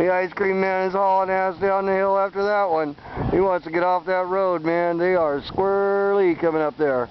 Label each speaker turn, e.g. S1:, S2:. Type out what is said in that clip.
S1: The ice cream man is hauling ass down the hill after that one. He wants to get off that road, man. They are squirrely coming up there.